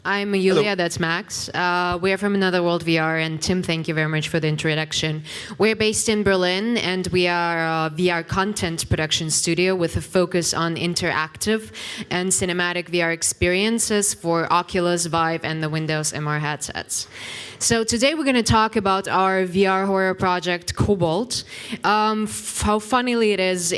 I'm Ioulia, Hello. that's Max. We are from Anotherworld VR, and Tim, thank you very much for the introduction. We're based in Berlin, and we are a VR content production studio with a focus on interactive and cinematic VR experiences for Oculus, Vive, and the Windows MR headsets. So today we're going to talk about our VR horror project, Kobold. How funnily it is,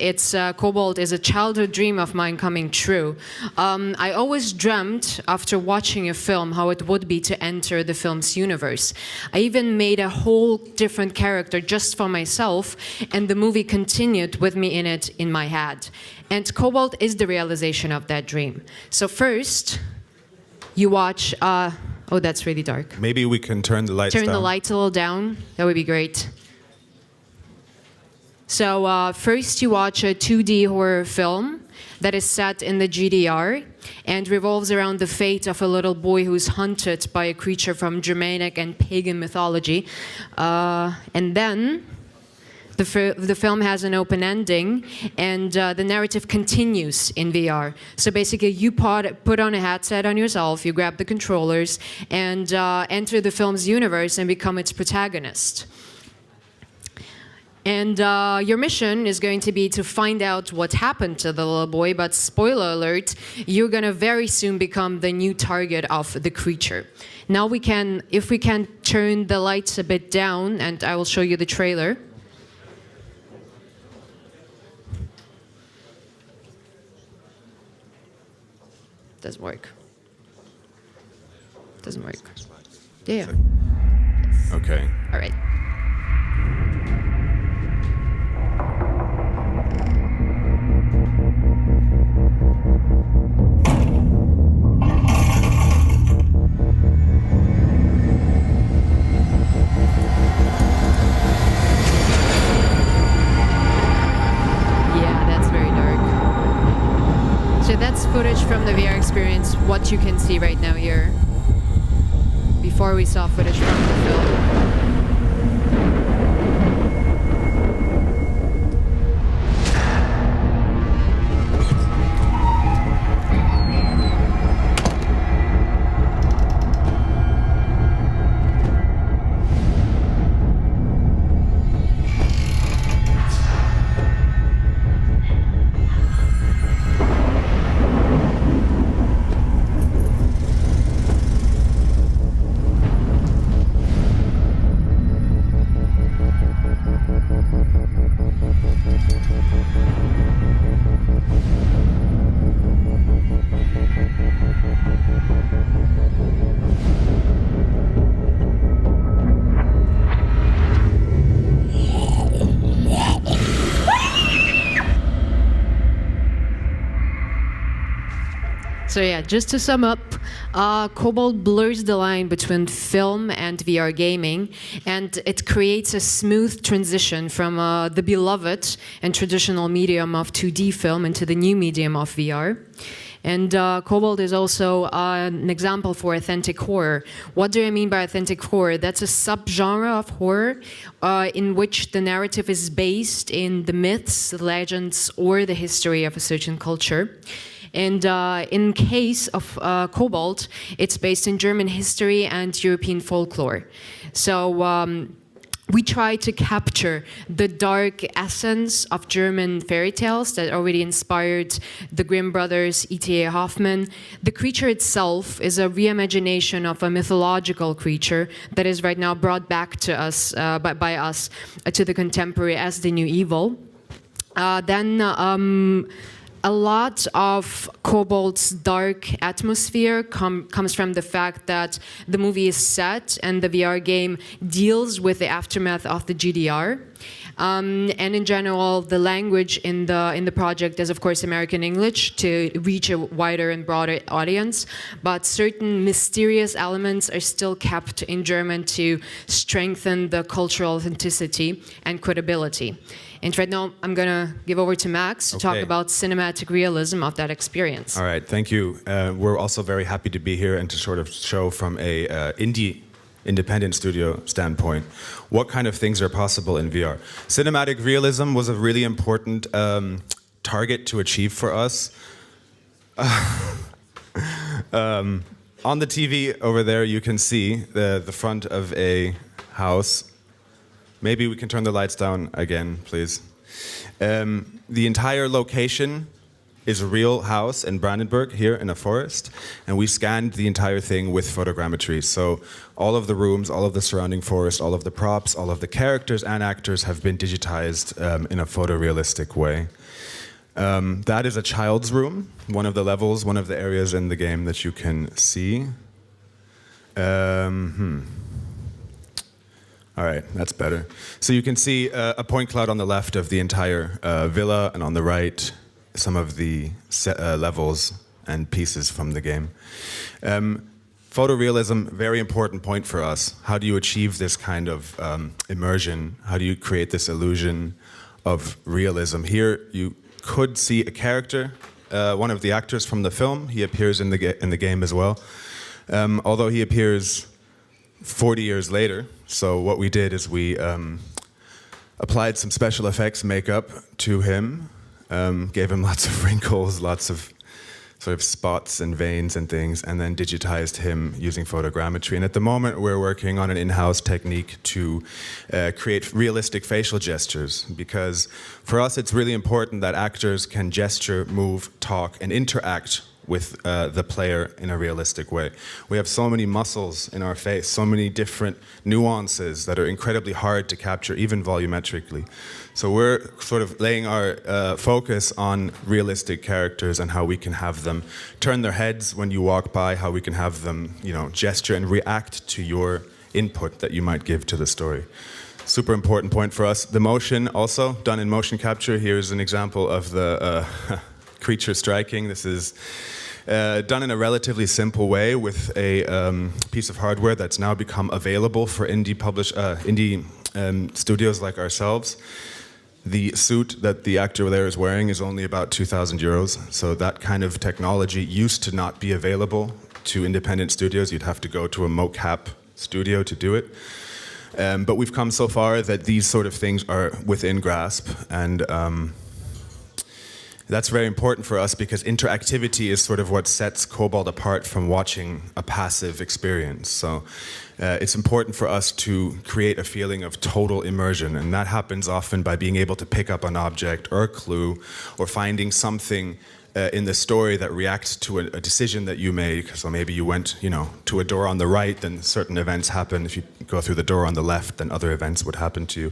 Kobold is a childhood dream of mine coming true. I always dreamt, after watching a film, how it would be to enter the film's universe. I even made a whole different character just for myself, and the movie continued with me in it in my head. And Kobold is the realization of that dream. So first, you watch... oh, that's really dark. Maybe we can turn the lights down. Turn the lights a little down. That would be great. So first you watch a 2D horror film that is set in the GDR and revolves around the fate of a little boy who's hunted by a creature from Germanic and pagan mythology. And then the film has an open ending, and the narrative continues in VR. So basically, you put on a headset on yourself, you grab the controllers, and enter the film's universe and become its protagonist. And your mission is going to be to find out what happened to the little boy, but spoiler alert, you're going to very soon become the new target of the creature. Now if we can turn the lights a bit down, and I will show you the trailer. Doesn't work. Doesn't work. Yeah. Yes. Okay. All right. Yeah, that's very dark. So that's footage from the VR experience, what you can see right now here, before we saw footage from the film. So yeah, just to sum up, Kobold blurs the line between film and VR gaming, and it creates a smooth transition from the beloved and traditional medium of 2D film into the new medium of VR. And Kobold is also an example for authentic horror. What do I mean by authentic horror? That's a subgenre of horror in which the narrative is based in the myths, the legends, or the history of a certain culture. And in case of Kobold, it's based in German history and European folklore. So we try to capture the dark essence of German fairy tales that already inspired the Grimm brothers, E.T.A. Hoffmann. The creature itself is a reimagination of a mythological creature that is right now brought back to us, by us, to the contemporary as the new evil. A lot of Kobold's dark atmosphere comes from the fact that the movie is set and the VR game deals with the aftermath of the GDR. And in general, the language in the project is, of course, American English to reach a wider and broader audience, but certain mysterious elements are still kept in German to strengthen the cultural authenticity and credibility. And right now, I'm going to give over to Max to talk about cinematic realism of that experience. All right, thank you. We're also very happy to be here and to sort of show from a independent studio standpoint what kind of things are possible in VR. Cinematic realism was a really important target to achieve for us. on the TV over there, you can see the front of a house. Maybe we can turn the lights down again, please. The entire location is a real house in Brandenburg, here in a forest, and we scanned the entire thing with photogrammetry. So all of the rooms, all of the surrounding forest, all of the props, all of the characters and actors have been digitized in a photorealistic way. That is a child's room, one of the levels, one of the areas in the game that you can see. All right, that's better. So you can see a point cloud on the left of the entire villa, and on the right, some of the levels and pieces from the game. Photorealism, very important point for us. How do you achieve this kind of immersion? How do you create this illusion of realism? Here you could see a character, one of the actors from the film. He appears in the game as well, although he appears 40 years later. So what we did is we applied some special effects makeup to him, gave him lots of wrinkles, lots of sort of spots and veins and things, and then digitized him using photogrammetry. And at the moment, we're working on an in-house technique to create realistic facial gestures, because for us, it's really important that actors can gesture, move, talk, and interact with the player in a realistic way. We have so many muscles in our face, so many different nuances that are incredibly hard to capture, even volumetrically. So we're sort of laying our focus on realistic characters and how we can have them turn their heads when you walk by, how we can have them, gesture and react to your input that you might give to the story. Super important point for us. The motion also done in motion capture. Here's an example of the creature striking. This is done in a relatively simple way with a piece of hardware that's now become available for indie studios like ourselves. The suit that the actor there is wearing is only about 2,000 euros. So that kind of technology used to not be available to independent studios. You'd have to go to a mocap studio to do it. But we've come so far that these sort of things are within grasp, and that's very important for us because interactivity is sort of what sets Kobold apart from watching a passive experience. So it's important for us to create a feeling of total immersion, and that happens often by being able to pick up an object or a clue or finding something in the story that reacts to a decision that you made. So maybe you went, to a door on the right, then certain events happen. If you go through the door on the left, then other events would happen to you.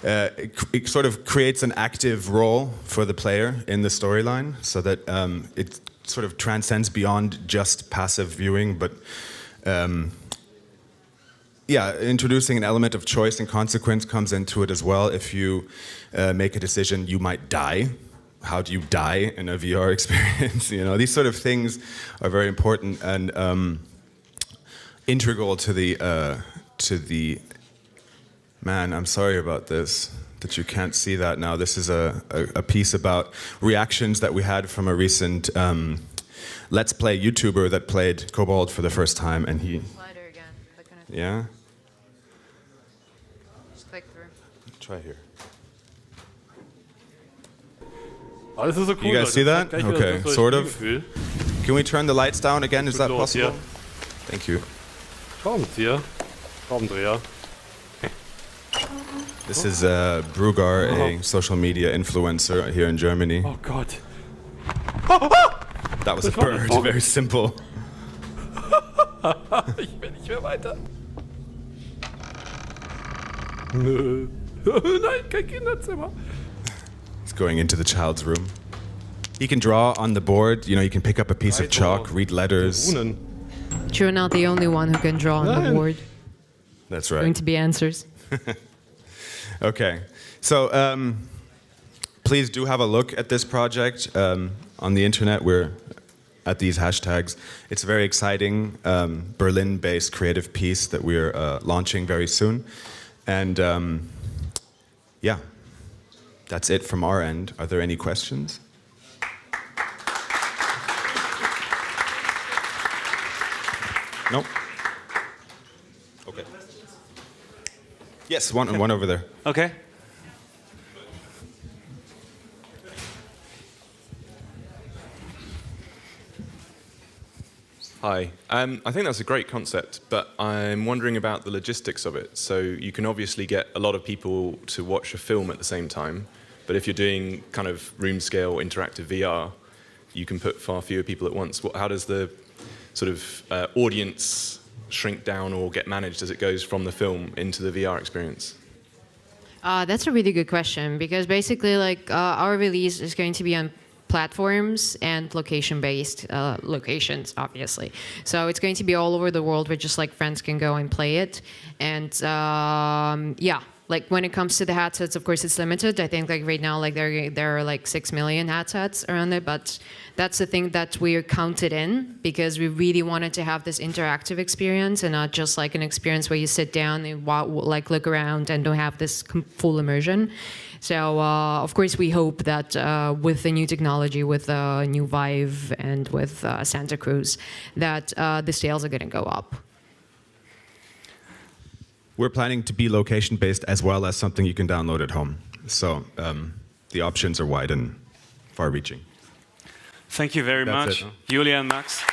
It sort of creates an active role for the player in the storyline, so that it sort of transcends beyond just passive viewing, but introducing an element of choice and consequence comes into it as well. If you make a decision, you might die. How do you die in a VR experience? These sort of things are very important and integral to the. Man, I'm sorry about this, that you can't see that now. This is a piece about reactions that we had from a recent Let's Play YouTuber that played Kobold for the first time, and he. Slider again. Yeah. Just click through. Try here. Oh, das ist so cool. You guys see that? Okay, sort of. Can we turn the lights down again? Is that possible? Hier. Thank you. Schraubenzieher. Schraubendreher. This is Brugar, a social media influencer here in Germany. Oh Gott. That was a bird, very simple. Ich will nicht mehr weiter. Nö. Nein, kein Kinderzimmer. He's going into the child's room. He can draw on the board, you can pick up a piece of chalk, read letters. Runen. You're not the only one who can draw on the board. That's Going right. to be answers. Okay, so please do have a look at this project on the internet. We're at these hashtags. It's a very exciting Berlin-based creative piece that we're launching very soon. And that's it from our end. Are there any questions? Nope. Okay. Yes, one over there. Okay. Hi. I think that's a great concept, but I'm wondering about the logistics of it. So you can obviously get a lot of people to watch a film at the same time, but if you're doing kind of room scale interactive VR, you can put far fewer people at once. How does the sort of audience shrink down or get managed as it goes from the film into the VR experience? That's a really good question, because basically, like, our release is going to be on platforms and location-based locations, obviously. So it's going to be all over the world where just like friends can go and play it. And yeah, like when it comes to the headsets, of course, it's limited. I think like right now, like there are like 6 million headsets around it, but that's the thing that we're counted in, because we really wanted to have this interactive experience and not just like an experience where you sit down and like look around and don't have this full immersion. So of course we hope that with the new technology, with the new Vive and with Santa Cruz, that the sales are going to go up. We're planning to be location-based as well as something you can download at home. So the options are wide and far-reaching. Thank you very That's much, it, huh? Ioulia and Max.